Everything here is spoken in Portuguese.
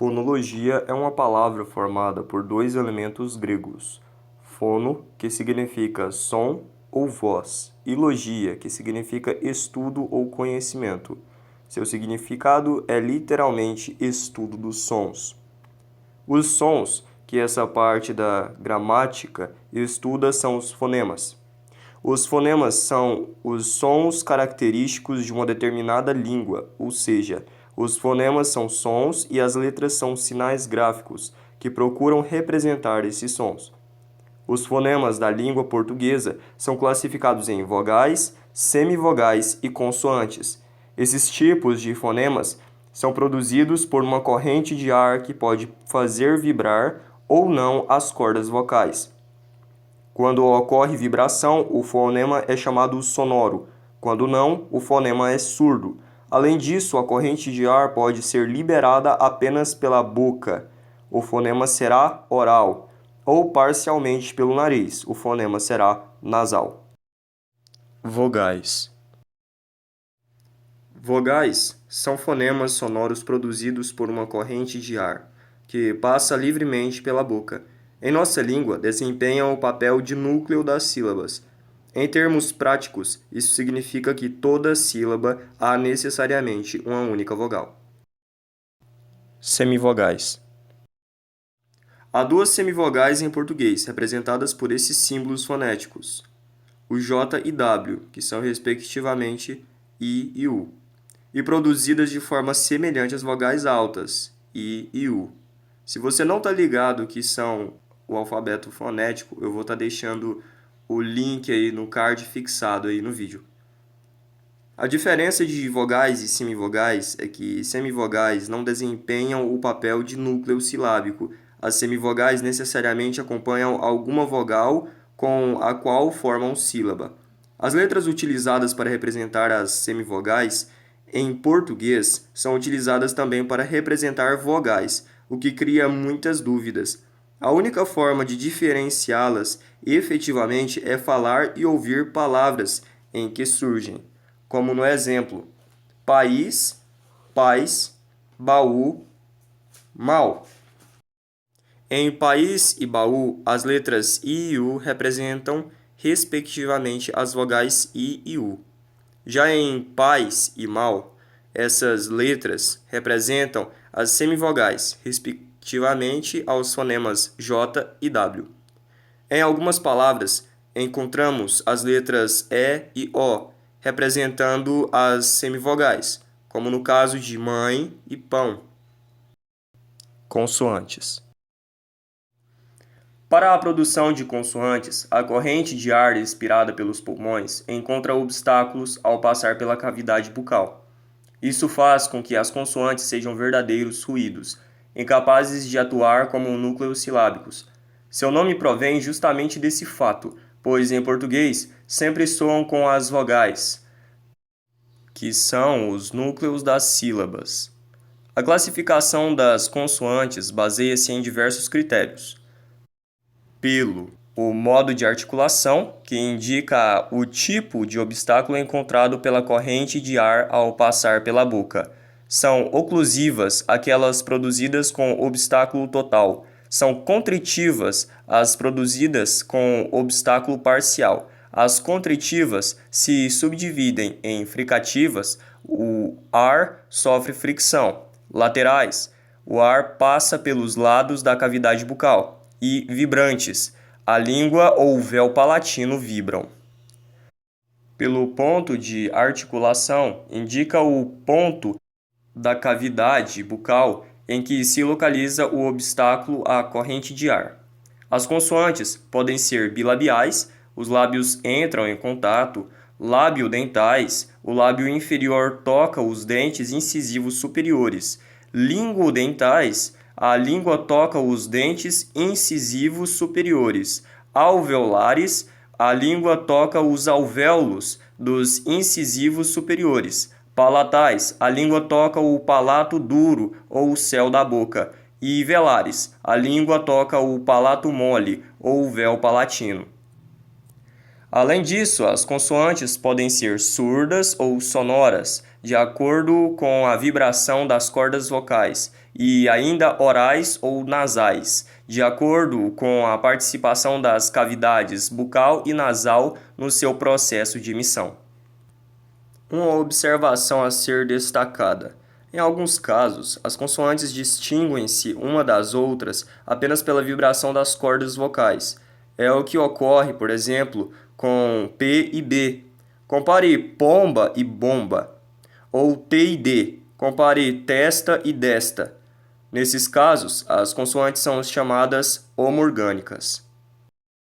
Fonologia é uma palavra formada por dois elementos gregos: fono, que significa som ou voz, e logia, que significa estudo ou conhecimento. Seu significado é literalmente estudo dos sons. Os sons que essa parte da gramática estuda são os fonemas. Os fonemas são os sons característicos de uma determinada língua, ou seja, os fonemas são sons e as letras são sinais gráficos que procuram representar esses sons. Os fonemas da língua portuguesa são classificados em vogais, semivogais e consoantes. Esses tipos de fonemas são produzidos por uma corrente de ar que pode fazer vibrar ou não as cordas vocais. Quando ocorre vibração, o fonema é chamado sonoro. Quando não, o fonema é surdo. Além disso, a corrente de ar pode ser liberada apenas pela boca. O fonema será oral, ou parcialmente pelo nariz. O fonema será nasal. Vogais. Vogais são fonemas sonoros produzidos por uma corrente de ar, que passa livremente pela boca. Em nossa língua, desempenham o papel de núcleo das sílabas. Em termos práticos, isso significa que toda sílaba há necessariamente uma única vogal. Semivogais. Há duas semivogais em português, representadas por esses símbolos fonéticos, o J e W, que são respectivamente I e U, e produzidas de forma semelhante às vogais altas, I e U. Se você não está ligado que são o alfabeto fonético, eu vou estar deixando o link aí no card fixado aí no vídeo. A diferença de vogais e semivogais é que semivogais não desempenham o papel de núcleo silábico. As semivogais necessariamente acompanham alguma vogal com a qual formam sílaba. As letras utilizadas para representar as semivogais em português são utilizadas também para representar vogais, o que cria muitas dúvidas. A única forma de diferenciá-las efetivamente é falar e ouvir palavras em que surgem, como no exemplo: país, paz, baú, mal. Em país e baú, as letras I e U representam, respectivamente, as vogais I e U. Já em paz e mal, essas letras representam as semivogais, respectivamente aos fonemas J e W. Em algumas palavras, encontramos as letras E e O, representando as semivogais, como no caso de mãe e pão. Consoantes. Para a produção de consoantes, a corrente de ar expirada pelos pulmões encontra obstáculos ao passar pela cavidade bucal. Isso faz com que as consoantes sejam verdadeiros ruídos, incapazes de atuar como núcleos silábicos. Seu nome provém justamente desse fato, pois em português sempre soam com as vogais, que são os núcleos das sílabas. A classificação das consoantes baseia-se em diversos critérios. Pelo o modo de articulação, que indica o tipo de obstáculo encontrado pela corrente de ar ao passar pela boca. São oclusivas aquelas produzidas com obstáculo total. São contritivas as produzidas com obstáculo parcial. As contritivas se subdividem em fricativas, o ar sofre fricção. Laterais, o ar passa pelos lados da cavidade bucal. E vibrantes, a língua ou o véu palatino vibram. Pelo ponto de articulação, indica o ponto da cavidade bucal em que se localiza o obstáculo à corrente de ar. As consoantes podem ser bilabiais, os lábios entram em contato, labiodentais, o lábio inferior toca os dentes incisivos superiores, linguodentais, a língua toca os dentes incisivos superiores, alveolares, a língua toca os alvéolos dos incisivos superiores, palatais, a língua toca o palato duro ou o céu da boca, e velares, a língua toca o palato mole ou o véu palatino. Além disso, as consoantes podem ser surdas ou sonoras, de acordo com a vibração das cordas vocais, e ainda orais ou nasais, de acordo com a participação das cavidades bucal e nasal no seu processo de emissão. Uma observação a ser destacada. Em alguns casos, as consoantes distinguem-se uma das outras apenas pela vibração das cordas vocais. É o que ocorre, por exemplo, com P e B. Compare pomba e bomba. Ou T e D. Compare testa e desta. Nesses casos, as consoantes são chamadas homorgânicas.